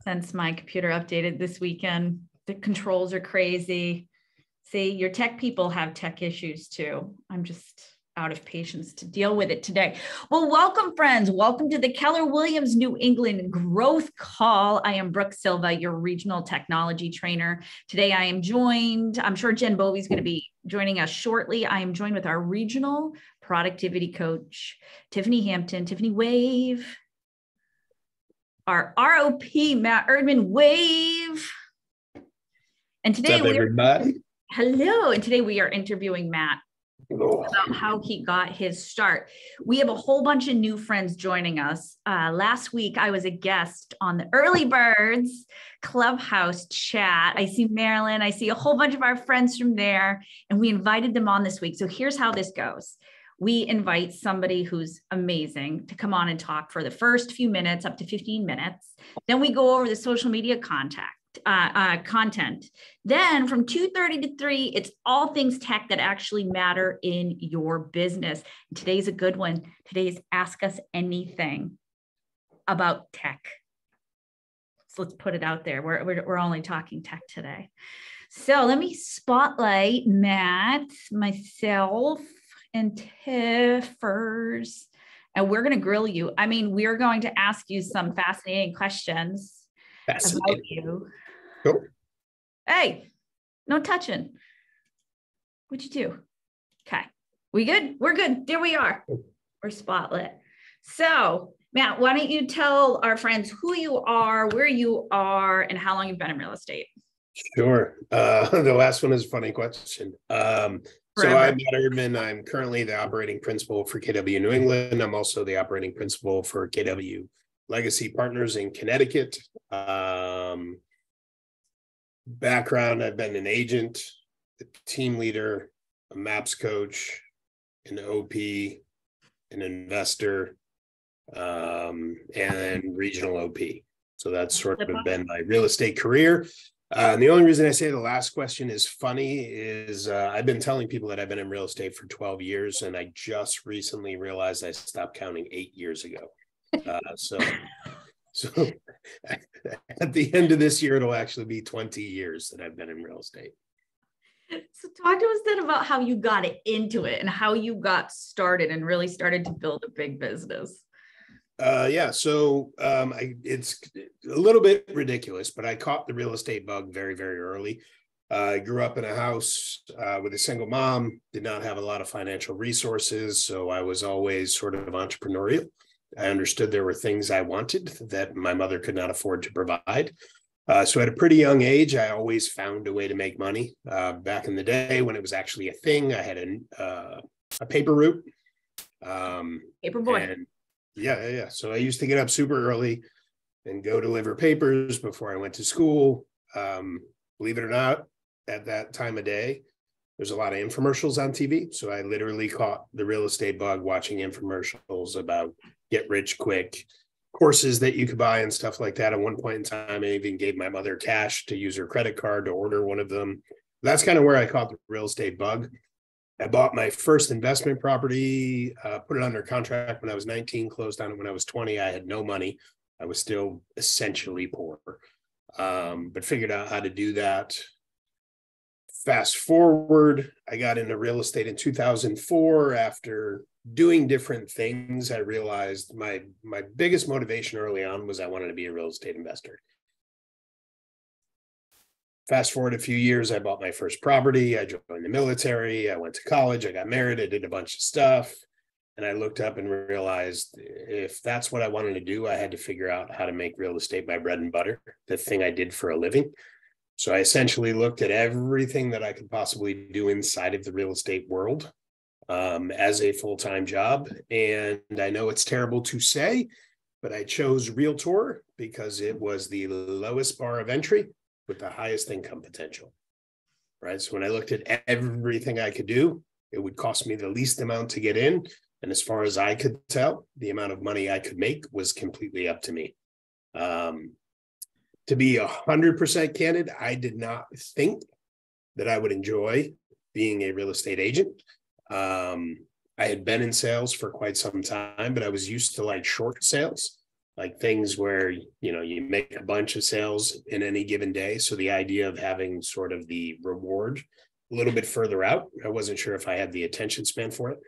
since my computer updated this weekend. The controls are crazy. See, your tech people have tech issues too. I'm just out of patience to deal with it today. Well, welcome, friends. Welcome to the Keller Williams New England Growth Call. I am Brooke Silva, your regional technology trainer. Today I am joined, I'm sure Jen Bovey is going to be joining us shortly. I am joined with our regional productivity coach, Tiffany Hampton. Tiffany, wave. Our ROP, Matt Erdman, wave. And today hello. And today we are interviewing Matt about how he got his start. We have a whole bunch of new friends joining us. Last week, I was a guest on the Early Birds Clubhouse chat. I see Marilyn. I see a whole bunch of our friends from there, and we invited them on this week. So here's how this goes. We invite somebody who's amazing to come on and talk for the first few minutes, up to 15 minutes. Then we go over the social media content. Then from 2:30 to 3, it's all things tech that actually matter in your business. And today's a good one. Today's Ask Us Anything about tech. So let's put it out there. We're only talking tech today. So let me spotlight Matt, myself, and Tiffers, and we're going to grill you. I mean, we're going to ask you some fascinating questions about you. Cool. Hey, no touching. What'd you do? Okay. We good? We're good. There we are. We're spotlit. So, Matt, why don't you tell our friends who you are, where you are, and how long you've been in real estate? Sure. The last one is a funny question. So I'm Matt Erdman. I'm currently the operating principal for KW New England. I'm also the operating principal for KW Legacy Partners in Connecticut. Background, I've been an agent, a team leader, a MAPS coach, an OP, an investor, and regional OP. So that's sort of been my real estate career. And the only reason I say the last question is funny is I've been telling people that I've been in real estate for 12 years, and I just recently realized I stopped counting 8 years ago. So at the end of this year, it'll actually be 20 years that I've been in real estate. So talk to us then about how you got into it and how you got started and really started to build a big business. So it's a little bit ridiculous, but I caught the real estate bug very, very early. I grew up in a house with a single mom, did not have a lot of financial resources, so I was always sort of entrepreneurial. I understood there were things I wanted that my mother could not afford to provide. So at a pretty young age, I always found a way to make money. Back in the day when it was actually a thing, I had a paper route. Paper boy. Yeah. So I used to get up super early and go deliver papers before I went to school. Believe it or not, at that time of day, there's a lot of infomercials on TV. So I literally caught the real estate bug watching infomercials about get rich quick, courses that you could buy and stuff like that. At one point in time, I even gave my mother cash to use her credit card to order one of them. That's kind of where I caught the real estate bug. I bought my first investment property, put it under contract when I was 19, closed on it when I was 20. I had no money. I was still essentially poor, but figured out how to do that. Fast forward, I got into real estate in 2004. After doing different things, I realized my biggest motivation early on was I wanted to be a real estate investor. Fast forward a few years, I bought my first property. I joined the military. I went to college. I got married. I did a bunch of stuff. And I looked up and realized if that's what I wanted to do, I had to figure out how to make real estate my bread and butter, the thing I did for a living. So I essentially looked at everything that I could possibly do inside of the real estate world as a full-time job. And I know it's terrible to say, but I chose Realtor because it was the lowest bar of entry with the highest income potential, right? So when I looked at everything I could do, it would cost me the least amount to get in. And as far as I could tell, the amount of money I could make was completely up to me. To be 100% candid, I did not think that I would enjoy being a real estate agent. I had been in sales for quite some time, but I was used to like short sales. like things where, you make a bunch of sales in any given day. So the idea of having sort of the reward a little bit further out, I wasn't sure if I had the attention span for it.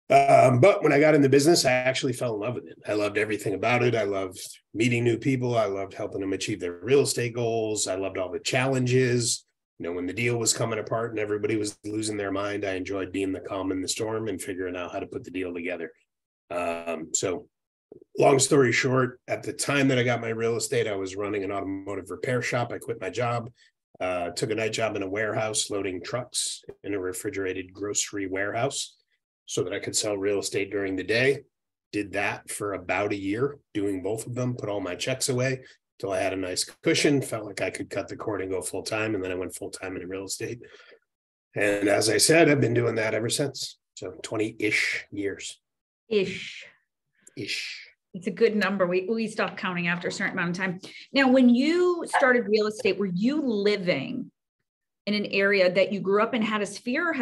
But when I got in the business, I actually fell in love with it. I loved everything about it. I loved meeting new people. I loved helping them achieve their real estate goals. I loved all the challenges. When the deal was coming apart and everybody was losing their mind, I enjoyed being the calm in the storm and figuring out how to put the deal together. So long story short, at the time that I got my real estate, I was running an automotive repair shop. I quit my job, took a night job in a warehouse, loading trucks in a refrigerated grocery warehouse so that I could sell real estate during the day. Did that for about a year, doing both of them, put all my checks away till I had a nice cushion, felt like I could cut the cord and go full time. And then I went full time in real estate. And as I said, I've been doing that ever since. So 20-ish years. Ish. Ish. It's a good number. We stopped counting after a certain amount of time. Now, when you started real estate, were you living in an area that you grew up in, had a sphere, or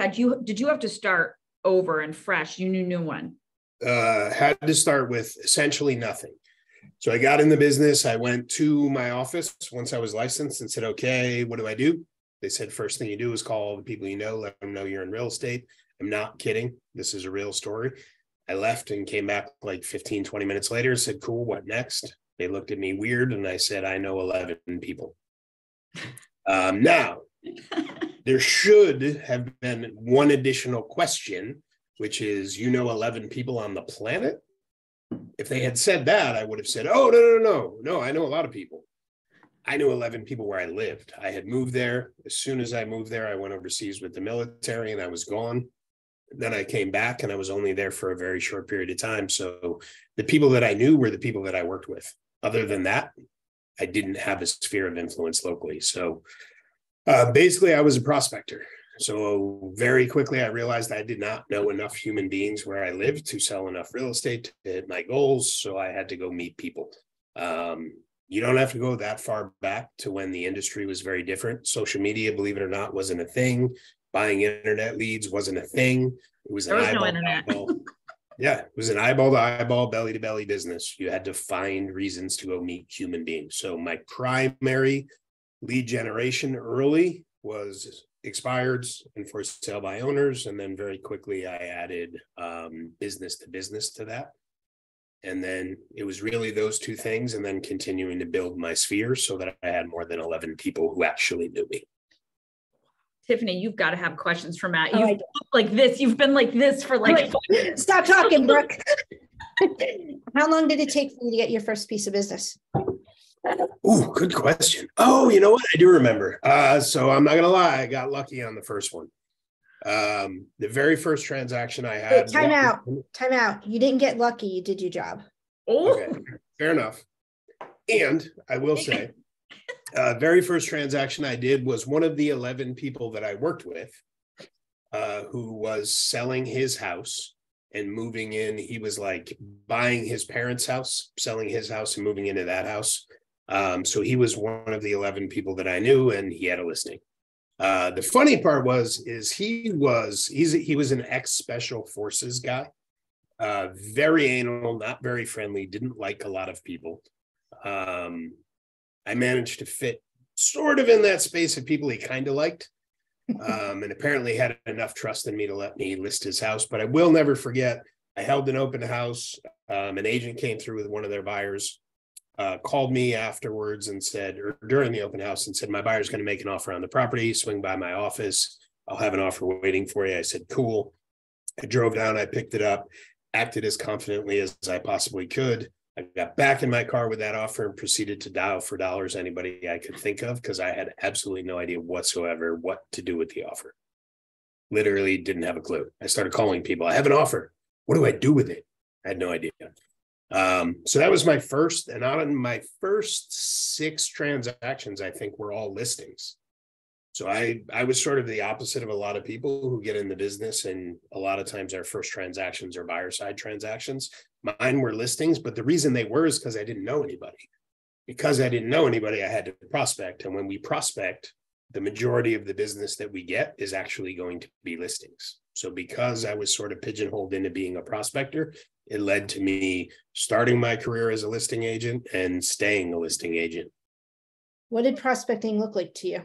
did you have to start over and fresh? You knew new one. Had to start with essentially nothing. So I got in the business. I went to my office once I was licensed and said, okay, what do I do? They said, first thing you do is call all the people you know, let them know you're in real estate. I'm not kidding. This is a real story. I left and came back like 15, 20 minutes later, said, cool, what next? They looked at me weird. And I said, I know 11 people. Now, there should have been one additional question, which is, 11 people on the planet? If they had said that, I would have said, oh, no, I know a lot of people. I knew 11 people where I lived. I had moved there. As soon as I moved there, I went overseas with the military and I was gone. Then I came back and I was only there for a very short period of time. So the people that I knew were the people that I worked with. Other than that, I didn't have a sphere of influence locally. So basically, I was a prospector. So very quickly, I realized I did not know enough human beings where I lived to sell enough real estate to hit my goals. So I had to go meet people. You don't have to go that far back to when the industry was very different. Social media, believe it or not, wasn't a thing. Buying internet leads wasn't a thing. It was an eyeball to eyeball. Yeah, it was an eyeball to eyeball, belly to belly business. You had to find reasons to go meet human beings. So my primary lead generation early was expireds and for sale by owners. And then very quickly I added business to business to that. And then it was really those two things, and then continuing to build my sphere so that I had more than 11 people who actually knew me. Tiffany, you've got to have questions for Matt. You've been like this. You've been like this for like. Stop talking, Brooke. How long did it take for you to get your first piece of business? Ooh, good question. Oh, you know what? I do remember. So I'm not going to lie. I got lucky on the first one. The very first transaction I had. Wait, time out. You didn't get lucky. You did your job. Okay, fair enough. And I will say, very first transaction I did was one of the 11 people that I worked with, who was selling his house and moving in. He was like buying his parents' house, selling his house and moving into that house. So he was one of the 11 people that I knew, and he had a listing. The funny part he was an ex-special forces guy, very anal, not very friendly, didn't like a lot of people. I managed to fit sort of in that space of people he kind of liked, and apparently had enough trust in me to let me list his house. But I will never forget, I held an open house. An agent came through with one of their buyers, called me afterwards and said, or during the open house, and said, my buyer's going to make an offer on the property, swing by my office. I'll have an offer waiting for you. I said, cool. I drove down, I picked it up, acted as confidently as I possibly could. I got back in my car with that offer and proceeded to dial for dollars anybody I could think of, because I had absolutely no idea whatsoever what to do with the offer. Literally didn't have a clue. I started calling people. I have an offer. What do I do with it? I had no idea. So that was my first, and out of my first 6 transactions, I think were all listings. So I was sort of the opposite of a lot of people who get in the business, and a lot of times our first transactions are buyer side transactions. Mine were listings, but the reason they were is because I didn't know anybody. Because I didn't know anybody, I had to prospect. And when we prospect, the majority of the business that we get is actually going to be listings. So because I was sort of pigeonholed into being a prospector, it led to me starting my career as a listing agent and staying a listing agent. What did prospecting look like to you?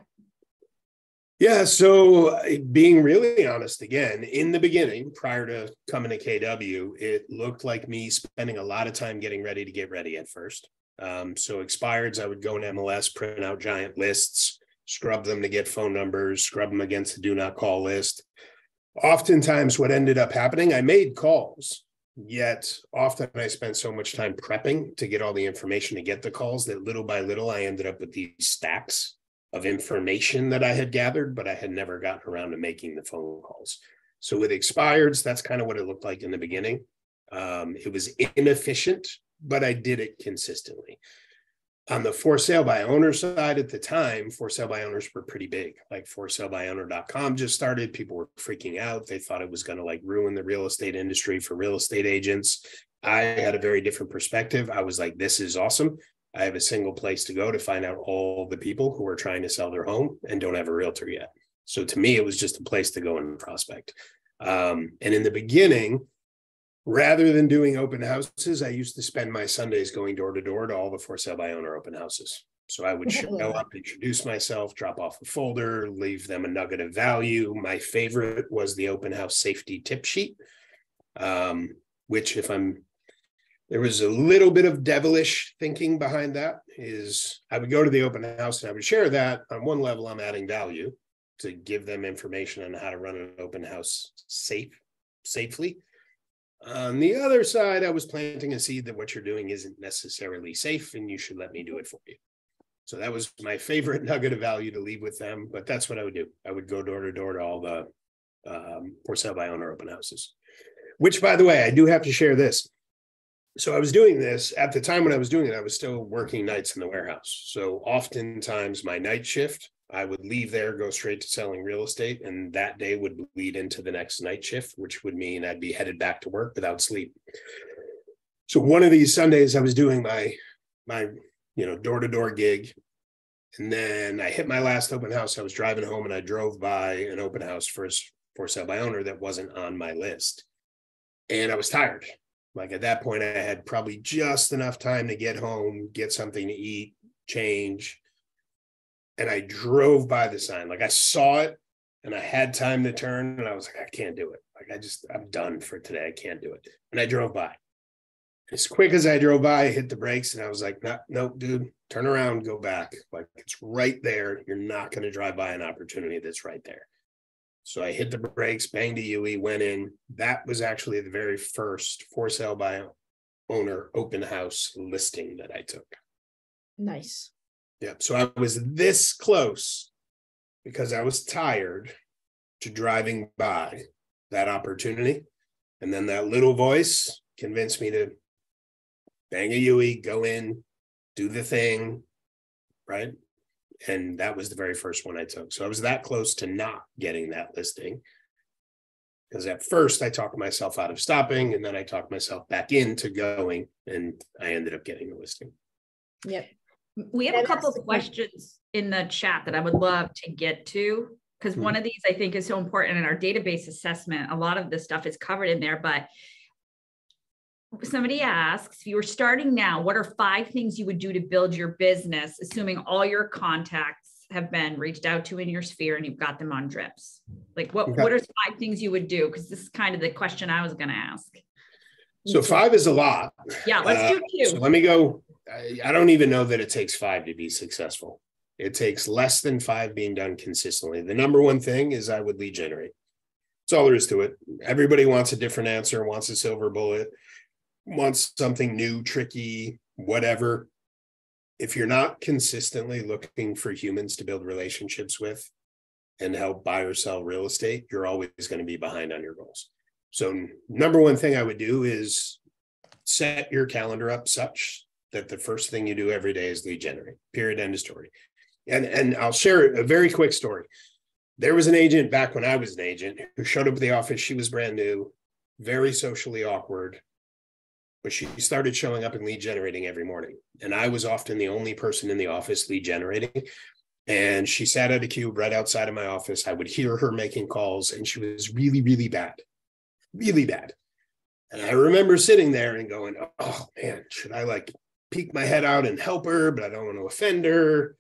Yeah, so being really honest, again, in the beginning, prior to coming to KW, it looked like me spending a lot of time getting ready to get ready at first. So expireds, I would go in MLS, print out giant lists, scrub them to get phone numbers, scrub them against the do not call list. Oftentimes what ended up happening, I made calls, yet often I spent so much time prepping to get all the information to get the calls that little by little, I ended up with these stacks of information that I had gathered, but I had never gotten around to making the phone calls. So with expireds, that's kind of what it looked like in the beginning. It was inefficient, but I did it consistently. On the for sale by owner side at the time, for sale by owners were pretty big. Like ForSaleByOwner.com just started. People were freaking out. They thought it was going to like ruin the real estate industry for real estate agents. I had a very different perspective. I was like, this is awesome. I have a single place to go to find out all the people who are trying to sell their home and don't have a realtor yet. So to me, it was just a place to go and prospect. And in the beginning, rather than doing open houses, I used to spend my Sundays going door to door to all the for sale by owner open houses. So I would show up, introduce myself, drop off a folder, leave them a nugget of value. My favorite was the open house safety tip sheet, which there was a little bit of devilish thinking behind that. Is I would go to the open house and I would share that. On one level, I'm adding value to give them information on how to run an open house safely. On the other side, I was planting a seed that what you're doing isn't necessarily safe and you should let me do it for you. So that was my favorite nugget of value to leave with them. But that's what I would do. I would go door to door to all the for sale by owner open houses, which, by the way, I do have to share this. So I was doing this at the time when I was doing it, I was still working nights in the warehouse. So oftentimes my night shift, I would leave there, go straight to selling real estate. And that day would lead into the next night shift, which would mean I'd be headed back to work without sleep. So one of these Sundays I was doing my door-to-door gig. And then I hit my last open house. I was driving home and I drove by an open house for sale by owner that wasn't on my list. And I was tired. Like at that point, I had probably just enough time to get home, get something to eat, change. And I drove by the sign. Like I saw it and I had time to turn and I was like, I can't do it. Like I'm done for today. I can't do it. And I drove by. As quick as I drove by, I hit the brakes and I was like, no, dude, turn around, go back. Like it's right there. You're not going to drive by an opportunity that's right there. So I hit the brakes, banged a UE, went in. That was actually the very first for sale by owner open house listing that I took. Nice. Yep. So I was this close because I was tired to driving by that opportunity. And then that little voice convinced me to bang a UE, go in, do the thing, right? And that was the very first one I took. So I was that close to not getting that listing. Because at first I talked myself out of stopping and then I talked myself back into going and I ended up getting the listing. Yep. We have a couple of questions in the chat that I would love to get to, because one of these I think is so important in our database assessment. A lot of this stuff is covered in there, but somebody asks, if you were starting now, what are 5 things you would do to build your business, assuming all your contacts have been reached out to in your sphere and you've got them on drips? Like what are 5 things you would do? Because this is kind of the question I was going to ask. So 5 is a lot. Yeah, let's do 2. So let me go. I don't even know that it takes 5 to be successful. It takes less than 5 being done consistently. The number one thing is I would lead generate. That's all there is to it. Everybody wants a different answer, wants a silver bullet, wants something new, tricky, whatever. If you're not consistently looking for humans to build relationships with and help buy or sell real estate, you're always going to be behind on your goals. So number one thing I would do is set your calendar up such that the first thing you do every day is lead generate, period, end of story. And I'll share a very quick story. There was an agent back when I was an agent who showed up at the office. She was brand new, very socially awkward, but she started showing up and lead generating every morning. And I was often the only person in the office lead generating. And she sat at a cube right outside of my office. I would hear her making calls, and she was really, really bad, really bad. And I remember sitting there and going, oh man, should I like peek my head out and help her? But I don't want to offend her.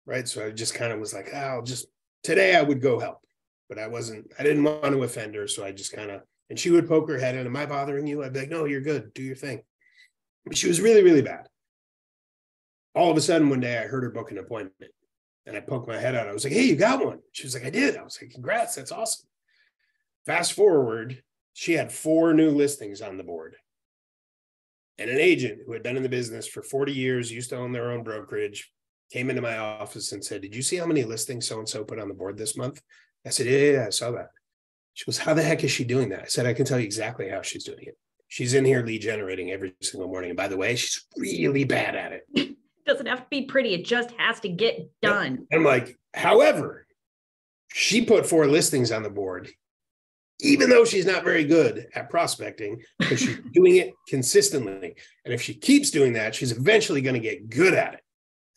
Right. So I just kind of was like, oh, today I would go help. But I didn't want to offend her. So I just kind of, and she would poke her head in, am I bothering you? I'd be like, no, you're good. Do your thing. But she was really, really bad. All of a sudden, one day I heard her book an appointment, and I poked my head out. I was like, hey, you got one? She was like, I did. I was like, congrats. That's awesome. Fast forward, she had 4 new listings on the board. And an agent who had been in the business for 40 years, used to own their own brokerage, came into my office and said, did you see how many listings so-and-so put on the board this month? I said, yeah, I saw that. She goes, how the heck is she doing that? I said, I can tell you exactly how she's doing it. She's in here lead generating every single morning. And by the way, she's really bad at it. It doesn't have to be pretty. It just has to get done. I'm like, however, she put 4 listings on the board, even though she's not very good at prospecting, because she's doing it consistently. And if she keeps doing that, she's eventually going to get good at it.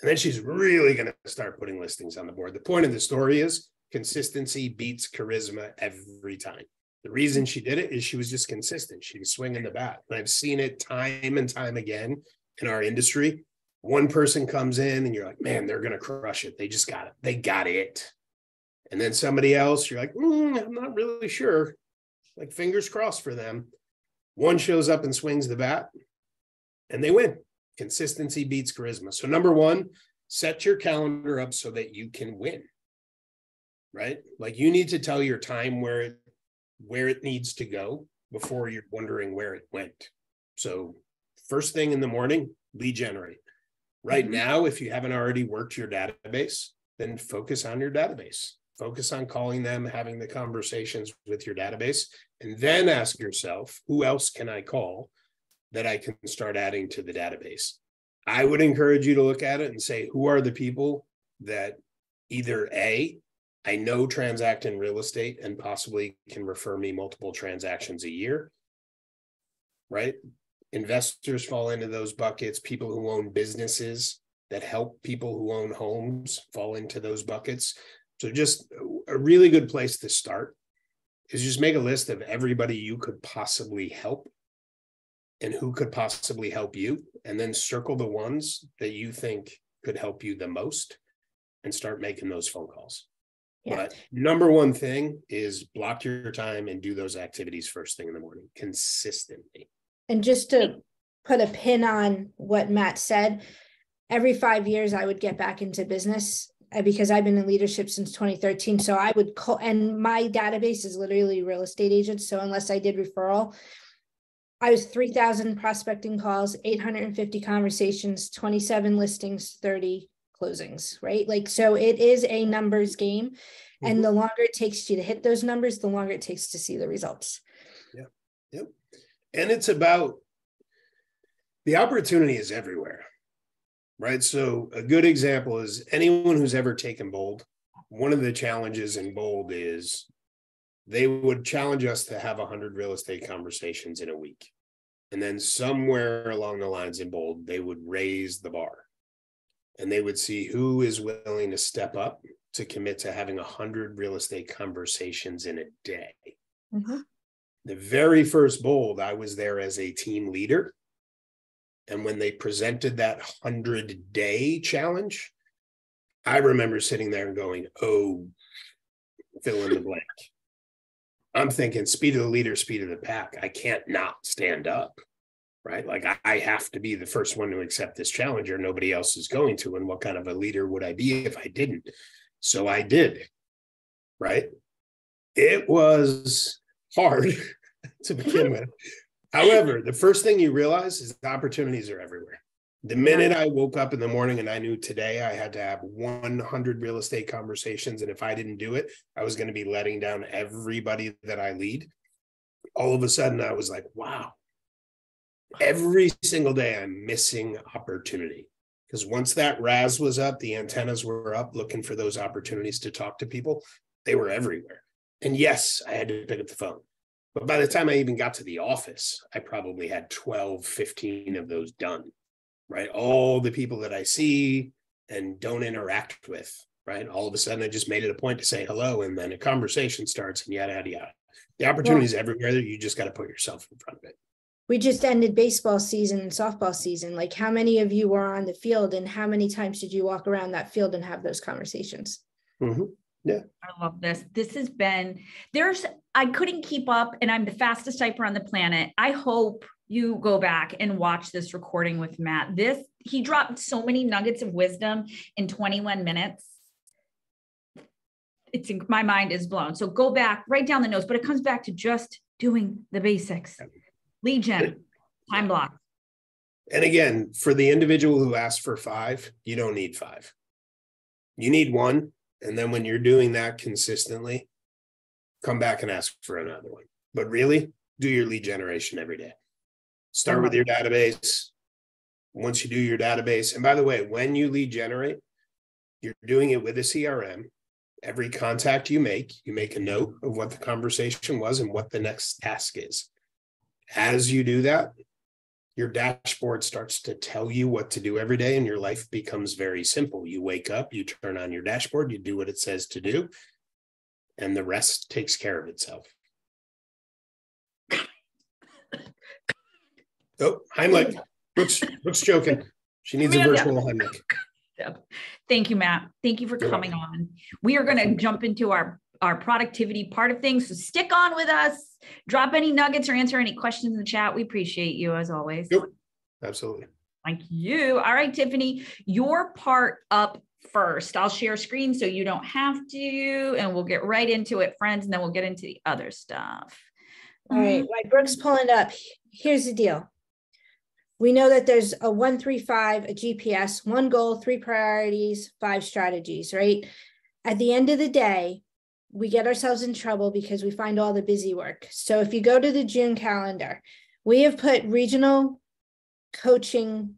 And then she's really going to start putting listings on the board. The point of the story is consistency beats charisma every time. The reason she did it is she was just consistent. She was swinging the bat. And I've seen it time and time again in our industry. One person comes in and you're like, man, they're going to crush it. They just got it. They got it. And then somebody else, you're like, I'm not really sure. Like, fingers crossed for them. One shows up and swings the bat and they win. Consistency beats charisma. So number 1, set your calendar up so that you can win, right? Like, you need to tell your time where it needs to go before you're wondering where it went. So first thing in the morning, lead generate. Right now, if you haven't already worked your database, then focus on your database. Focus on calling them, having the conversations with your database, and then ask yourself, who else can I call that I can start adding to the database? I would encourage you to look at it and say, who are the people that either A, I know transact in real estate and possibly can refer me multiple transactions a year, right? Investors fall into those buckets. People who own businesses that help people who own homes fall into those buckets. So just a really good place to start is just make a list of everybody you could possibly help and who could possibly help you, and then circle the ones that you think could help you the most and start making those phone calls. Yeah. But number 1 thing is block your time and do those activities first thing in the morning consistently. And just to put a pin on what Matt said, every 5 years I would get back into business because I've been in leadership since 2013. So I would call, and my database is literally real estate agents. So unless I did referral, I was 3,000 prospecting calls, 850 conversations, 27 listings, 30 closings, right? Like, so it is a numbers game. And the longer it takes you to hit those numbers, the longer it takes to see the results. Yeah. Yep. And it's about, the opportunity is everywhere, right? So a good example is anyone who's ever taken Bold. One of the challenges in Bold is they would challenge us to have 100 real estate conversations in a week. And then somewhere along the lines in Bold, they would raise the bar and they would see who is willing to step up to commit to having 100 real estate conversations in a day. The very first Bold, I was there as a team leader. And when they presented that 100-day challenge, I remember sitting there and going, oh, fill in the blank. I'm thinking speed of the leader, speed of the pack. I can't not stand up, right? Like I have to be the first one to accept this challenge or nobody else is going to. And what kind of a leader would I be if I didn't? So I did, right? It was hard to begin with. However, the first thing you realize is the opportunities are everywhere. The minute I woke up in the morning and I knew today I had to have 100 real estate conversations, and if I didn't do it, I was going to be letting down everybody that I lead. All of a sudden, I was like, wow, every single day I'm missing opportunity. Because once that RAS was up, the antennas were up looking for those opportunities to talk to people. They were everywhere. And yes, I had to pick up the phone. But by the time I even got to the office, I probably had 12, 15 of those done. Right? All the people that I see and don't interact with, right? All of a sudden, I just made it a point to say hello, and then a conversation starts, and yada, yada, yada. The opportunity is everywhere. You just got to put yourself in front of it. We just ended baseball season and softball season. Like, how many of you were on the field, and how many times did you walk around that field and have those conversations? Mm-hmm. Yeah. I love this. This has been, I couldn't keep up, and I'm the fastest typer on the planet. I hope you go back and watch this recording with Matt. He dropped so many nuggets of wisdom in 21 minutes. My mind is blown. So go back, write down the notes, but it comes back to just doing the basics. Lead gen, time block. And again, for the individual who asked for 5, you don't need 5. You need 1. And then when you're doing that consistently, come back and ask for another one. But really, do your lead generation every day. Start with your database. Once you do your database, and by the way, when you lead generate, you're doing it with a CRM. Every contact you make a note of what the conversation was and what the next task is. As you do that, your dashboard starts to tell you what to do every day, and your life becomes very simple. You wake up, you turn on your dashboard, you do what it says to do, and the rest takes care of itself. Oh, Heimlich. Brooke's joking. She needs a virtual Heimlich. Thank you, Matt. Thank you for coming on. We are going to jump into our productivity part of things. So stick on with us. Drop any nuggets or answer any questions in the chat. We appreciate you as always. Yep. Absolutely. Thank you. All right, Tiffany, your part up first. I'll share screen so you don't have to, and we'll get right into it, friends, and then we'll get into the other stuff. All right. While Brooke's pulling it up, here's the deal. We know that there's a 1-3-5, a GPS, 1 goal, 3 priorities, 5 strategies, right? At the end of the day, we get ourselves in trouble because we find all the busy work. So if you go to the June calendar, we have put regional coaching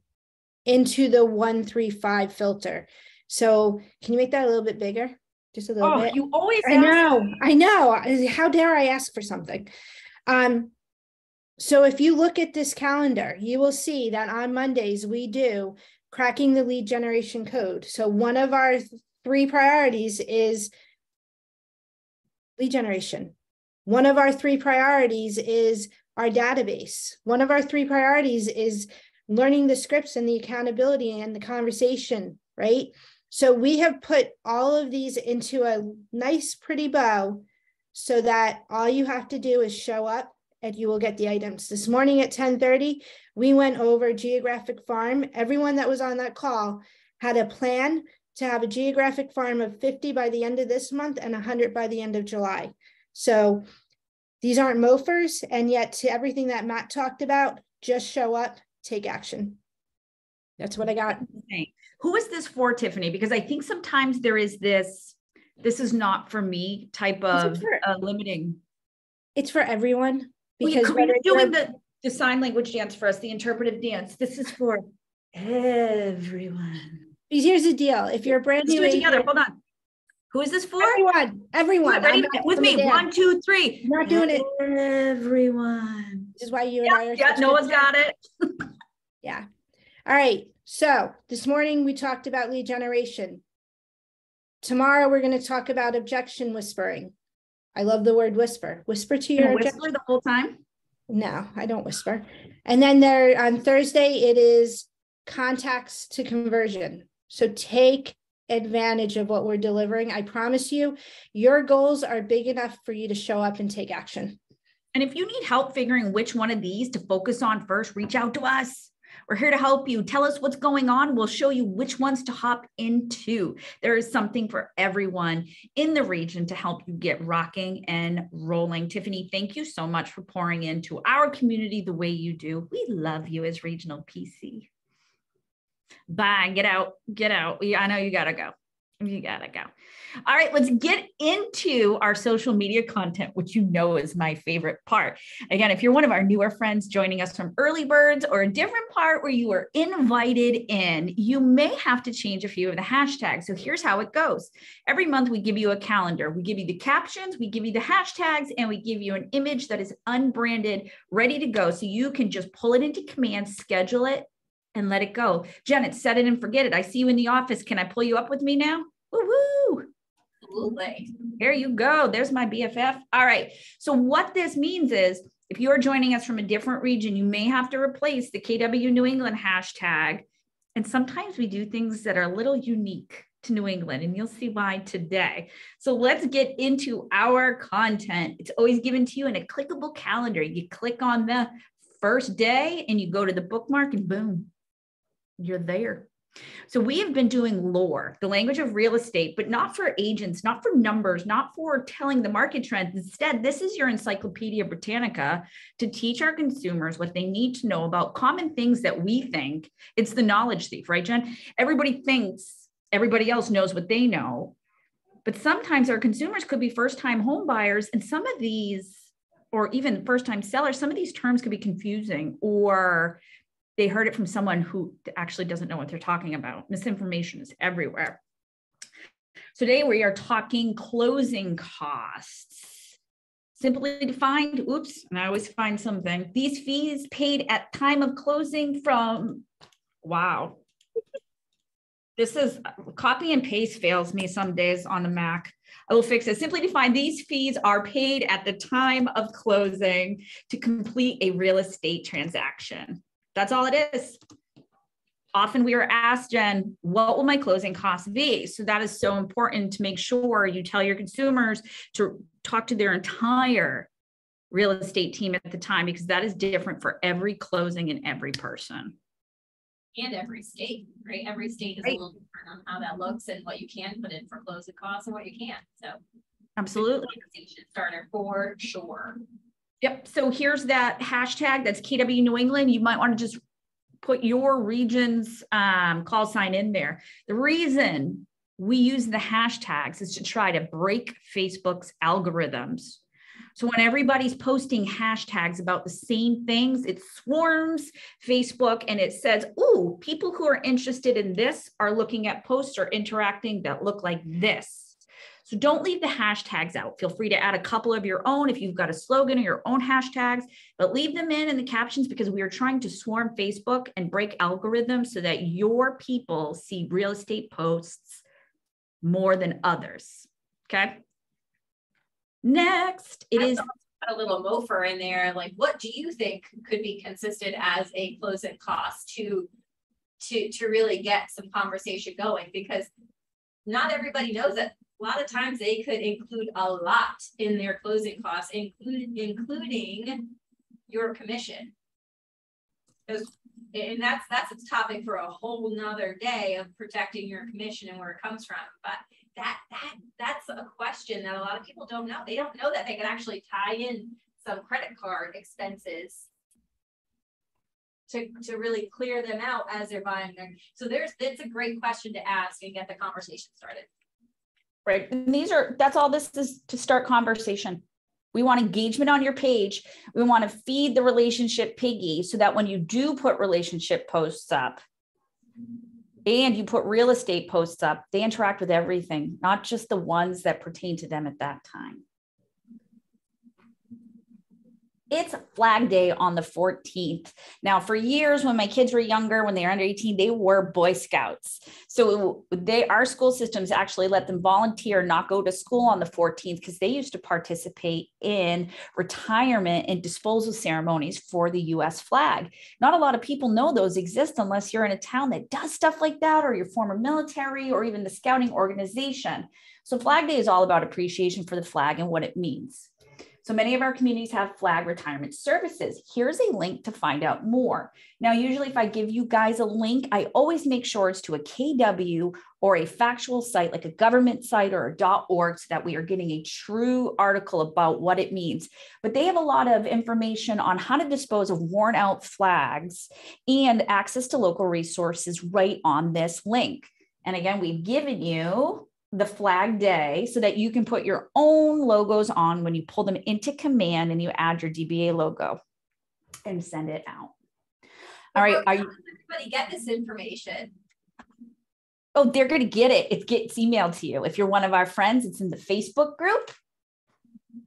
into the 1-3-5 filter. So can you make that a little bit bigger? Just a little bit. You always I know. How dare I ask for something? So if you look at this calendar, you will see that on Mondays we do cracking the lead generation code. So one of our 3 priorities is lead generation. One of our 3 priorities is our database. One of our 3 priorities is learning the scripts and the accountability and the conversation, right? So we have put all of these into a nice, pretty bow so that all you have to do is show up and you will get the items. This morning at 10:30, we went over geographic farm. Everyone that was on that call had a plan to have a geographic farm of 50 by the end of this month and 100 by the end of July. So these aren't mofers, and yet to everything that Matt talked about, just show up, take action. That's what I got. Who is this for, Tiffany? Because I think sometimes there is this is not for me type of limiting. It's for everyone. Because you're doing the sign language dance for us, the interpretive dance. This is for everyone. Because here's the deal. If you're a brand new agent, together, hold on. Who is this for? Everyone. Ready with me. 1, 2, 3. I'm not doing it. Everyone. This is why you and I are. Yeah, Noah's got it. Yeah. All right. So this morning we talked about lead generation. Tomorrow we're going to talk about objection whispering. I love the word whisper. Whisper to your objection. Whisper the whole time? No, I don't whisper. And then there on Thursday, it is contacts to conversion. So take advantage of what we're delivering. I promise you, your goals are big enough for you to show up and take action. And if you need help figuring which one of these to focus on first, reach out to us. We're here to help you. Tell us what's going on. We'll show you which ones to hop into. There is something for everyone in the region to help you get rocking and rolling. Tiffany, thank you so much for pouring into our community the way you do. We love you as Regional PC. Bye. Get out. I know you got to go. All right, let's get into our social media content, which you know is my favorite part. Again, if you're one of our newer friends joining us from Early Birds or a different part where you are invited in, you may have to change a few of the hashtags. So here's how it goes. Every month we give you a calendar. We give you the captions, we give you the hashtags, and we give you an image that is unbranded, ready to go. So you can just pull it into command, schedule it, and let it go. Jen, it's set it and forget it. I see you in the office. Can I pull you up with me now? Woo-woo. Absolutely. There you go. There's my BFF. All right. So what this means is if you're joining us from a different region, you may have to replace the KW New England hashtag. And sometimes we do things that are a little unique to New England, and you'll see why today. So let's get into our content. It's always given to you in a clickable calendar. You click on the first day and you go to the bookmark and boom, you're there. So we have been doing lore, the language of real estate, but not for agents, not for numbers, not for telling the market trends. Instead, this is your Encyclopedia Britannica to teach our consumers what they need to know about common things that we think. It's the knowledge thief, right, Jen? Everybody thinks everybody else knows what they know, but sometimes our consumers could be first-time home buyers, and some of these, or even first-time sellers, some of these terms could be confusing, or they heard it from someone who actually doesn't know what they're talking about. Misinformation is everywhere. So today we are talking closing costs. Simply defined, oops, and I always find something. These fees paid at time of closing from, wow. This is, copy and paste fails me some days on the Mac. I will fix it. Simply defined, these fees are paid at the time of closing to complete a real estate transaction. That's all it is. Often we are asked, Jen, what will my closing costs be? So that is so important to make sure you tell your consumers to talk to their entire real estate team at the time, because that is different for every closing and every person. And every state, right? Every state is a little different on how that looks and what you can put in for closing costs and what you can't. So absolutely. Conversation starter for sure. Yep. So here's that hashtag. That's KW New England. You might want to just put your region's call sign in there. The reason we use the hashtags is to try to break Facebook's algorithms. So when everybody's posting hashtags about the same things, it swarms Facebook and it says, ooh, people who are interested in this are looking at posts or interacting that look like this. So don't leave the hashtags out. Feel free to add a couple of your own if you've got a slogan or your own hashtags, but leave them in the captions, because we are trying to swarm Facebook and break algorithms so that your people see real estate posts more than others. Okay. Next, it is a little mofer in there. Like, what do you think could be consistent as a closing cost to really get some conversation going? Because not everybody knows that. A lot of times they could include a lot in their closing costs, including your commission. And that's a topic for a whole nother day of protecting your commission and where it comes from. But that's a question that a lot of people don't know. They don't know that they can actually tie in some credit card expenses to really clear them out as they're buying their. So it's a great question to ask and get the conversation started. right. And that's all this is, to start conversation. We want engagement on your page. We want to feed the relationship piggy so that when you do put relationship posts up and you put real estate posts up, they interact with everything, not just the ones that pertain to them at that time. It's Flag Day on the 14th. Now, for years, when my kids were younger, when they were under 18, they were Boy Scouts. So our school systems actually let them volunteer, not go to school on the 14th, because they used to participate in retirement and disposal ceremonies for the US flag. Not a lot of people know those exist unless you're in a town that does stuff like that, or your former military, or even the scouting organization. So Flag Day is all about appreciation for the flag and what it means. So many of our communities have flag retirement services. Here's a link to find out more. Now, usually if I give you guys a link, I always make sure it's to a KW or a factual site, like a government site or a .org, so that we are getting a true article about what it means. But they have a lot of information on how to dispose of worn out flags and access to local resources right on this link. And again, we've given you the Flag Day so that you can put your own logos on when you pull them into command and you add your DBA logo and send it out. All right. How does everybody get this information? Oh, they're going to get it. It gets emailed to you. If you're one of our friends, it's in the Facebook group.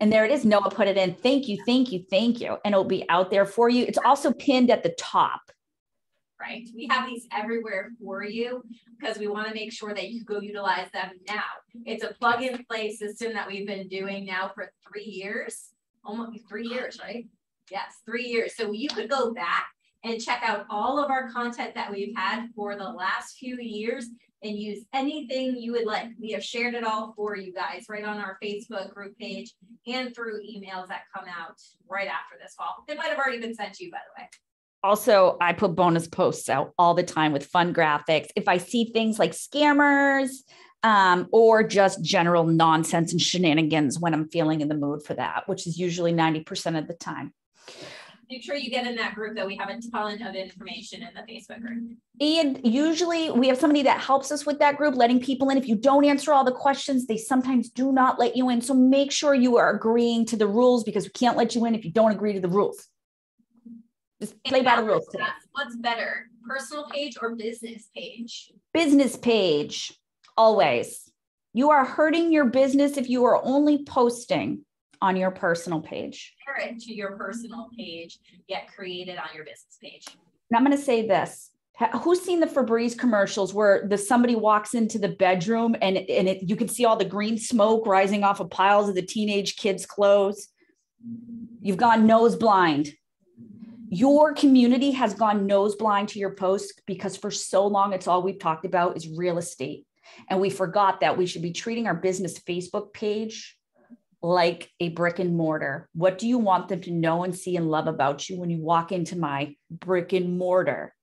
And there it is. Noah put it in. Thank you, thank you, thank you. And it'll be out there for you. It's also pinned at the top. right? We have these everywhere for you because we want to make sure that you go utilize them now. It's a plug and play system that we've been doing now for 3 years, almost 3 years, right? Yes, 3 years. So you could go back and check out all of our content that we've had for the last few years and use anything you would like. We have shared it all for you guys right on our Facebook group page and through emails that come out right after this call. It might have already been sent to you, by the way. Also, I put bonus posts out all the time with fun graphics. If I see things like scammers or just general nonsense and shenanigans when I'm feeling in the mood for that, which is usually 90% of the time. Make sure you get in that group that we have a ton of information in the Facebook group. And usually we have somebody that helps us with that group, letting people in. If you don't answer all the questions, they sometimes do not let you in. So make sure you are agreeing to the rules, because we can't let you in if you don't agree to the rules. Just play by the rules today. What's better, personal page or business page? Business page, always. You are hurting your business if you are only posting on your personal page. Share it to your personal page, yet create it on your business page. And I'm going to say this. Who's seen the Febreze commercials where somebody walks into the bedroom and you can see all the green smoke rising off of piles of the teenage kids' clothes? You've gone nose blind. Your community has gone nose blind to your posts because for so long, it's all we've talked about is real estate. And we forgot that we should be treating our business Facebook page like a brick and mortar. What do you want them to know and see and love about you when you walk into my brick and mortar?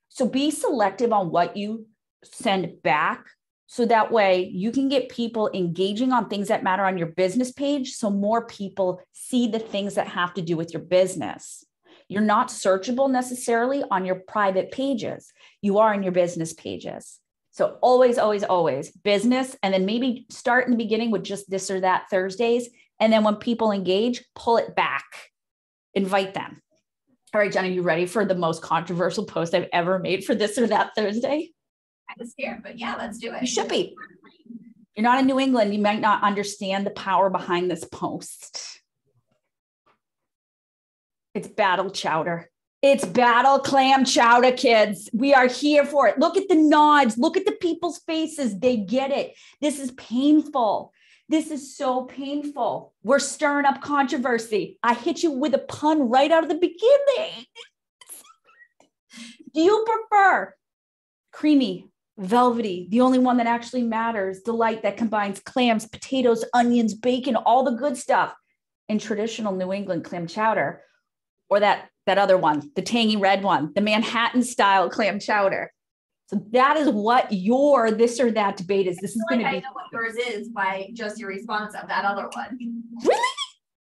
So be selective on what you send back, so that way you can get people engaging on things that matter on your business page, so more people see the things that have to do with your business. You're not searchable necessarily on your private pages. You are in your business pages. So always, always, always business. And then maybe start in the beginning with just this or that Thursdays. And then when people engage, pull it back, invite them. All right, Jen, are you ready for the most controversial post I've ever made for this or that Thursday? I was scared, but yeah, let's do it. You should be. You're not in New England. You might not understand the power behind this post. It's battle chowder. It's battle clam chowder, kids. We are here for it. Look at the nods. Look at the people's faces. They get it. This is painful. This is so painful. We're stirring up controversy. I hit you with a pun right out of the beginning. Do you prefer creamy, velvety, the only one that actually matters, delight that combines clams, potatoes, onions, bacon, all the good stuff in traditional New England clam chowder, or that other one, the tangy red one, the Manhattan style clam chowder? So that is what your this or that debate is. This is going to be. I know what yours is by just your response of that other one. Really?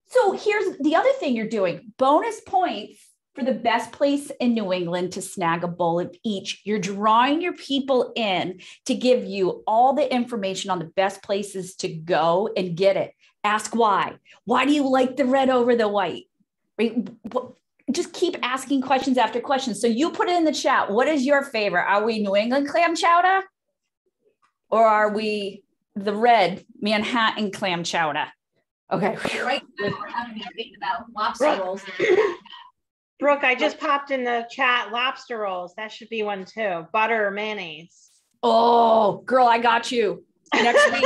So here's the other thing you're doing. Bonus points for the best place in New England to snag a bowl of each. You're drawing your people in to give you all the information on the best places to go and get it. Ask why. Why do you like the red over the white? Right? Just keep asking questions after questions. So you put it in the chat. What is your favorite? Are we New England clam chowder? Or are we the red Manhattan clam chowder? Okay. Right now we're having a debate about lobster rolls. Brooke, I just popped in the chat lobster rolls. That should be one too. Butter or mayonnaise. Oh, girl, I got you. Next week.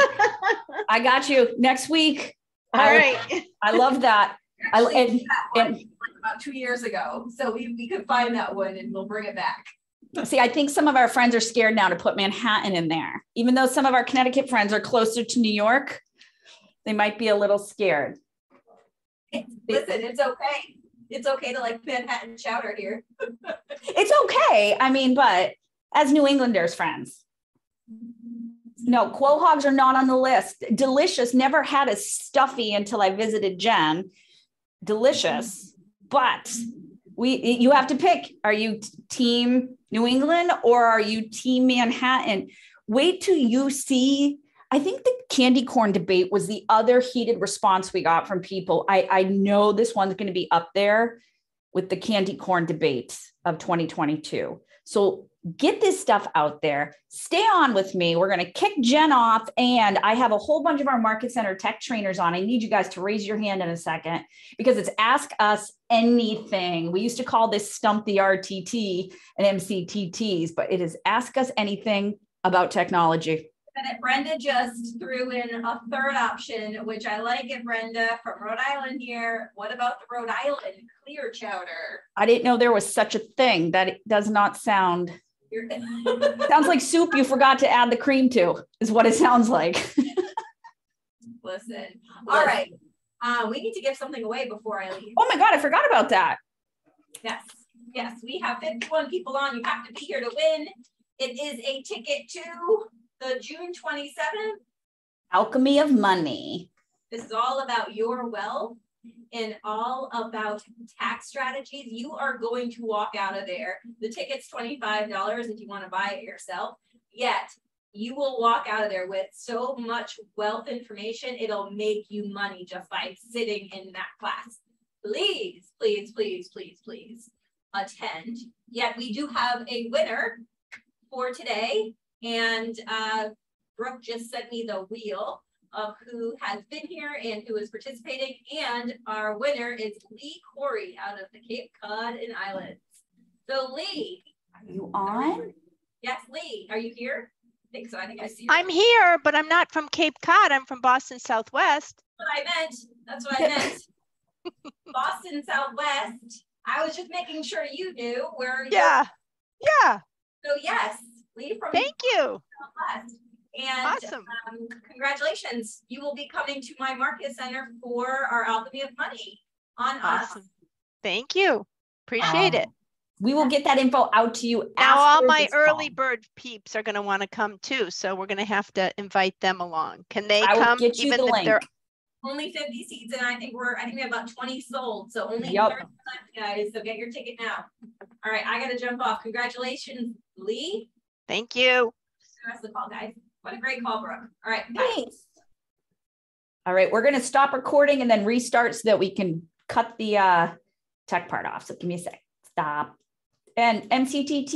I got you. Next week. All right. I love that. About 2 years ago. So we could find that one and we'll bring it back. See, I think some of our friends are scared now to put Manhattan in there. Even though some of our Connecticut friends are closer to New York, they might be a little scared. Listen, it's okay. It's okay to like Manhattan chowder here. It's okay. I mean, but as New Englanders friends, no, quahogs are not on the list. Delicious. Never had a stuffy until I visited Jen. Delicious. But you have to pick. Are you team New England or are you team Manhattan? Wait till you see. I think the candy corn debate was the other heated response we got from people. I know this one's going to be up there with the candy corn debate of 2022. So get this stuff out there. Stay on with me. We're going to kick Jen off. And I have a whole bunch of our Market Center tech trainers on. I need you guys to raise your hand in a second because it's Ask Us Anything. We used to call this Stump the RTT and MCTTs, but it is Ask Us Anything about technology. And Brenda just threw in a third option, which I like it, Brenda, from Rhode Island here. What about the Rhode Island clear chowder? I didn't know there was such a thing. That it does not sound, sounds like soup you forgot to add the cream to, is what it sounds like. Listen. All right. We need to give something away before I leave. Oh my God, I forgot about that. Yes. Yes. We have 51 people on. You have to be here to win. It is a ticket to the June 27th. Alchemy of Money. This is all about your wealth and all about tax strategies. You are going to walk out of there. The ticket's $25 if you want to buy it yourself. Yet you will walk out of there with so much wealth information, it'll make you money just by sitting in that class. Please, please, please, please, please attend. Yet we do have a winner for today. And Brooke just sent me the wheel of who has been here and who is participating. And our winner is Lee Corey out of the Cape Cod and Islands. So Lee. Are you on? Yes, Lee, are you here? I think so. I think I see you. I'm here, but I'm not from Cape Cod. I'm from Boston Southwest. That's what I meant. That's what I meant. Boston Southwest. I was just making sure you knew where. Yeah. Yeah. So yes, Lee from Thank you. Southwest. And Awesome. Congratulations. You will be coming to my Market Center for our Alchemy of Money on Awesome. us. Thank you. Appreciate it. We will get that info out to you. Now all after my this early call. bird peeps are going to want to come too. So we're going to have to invite them along. Can they I will come get you even the if link. they're Only 50 seats, and I think we have about 20 sold. So only Yep. 30 left, guys. So get your ticket now. All right, I gotta jump off. Congratulations, Lee. Thank you. The rest of the call, guys. What a great call, Brooke. All right, bye. Thanks. All right, we're going to stop recording and then restart so that we can cut the tech part off. So give me a sec. Stop. And MCTT.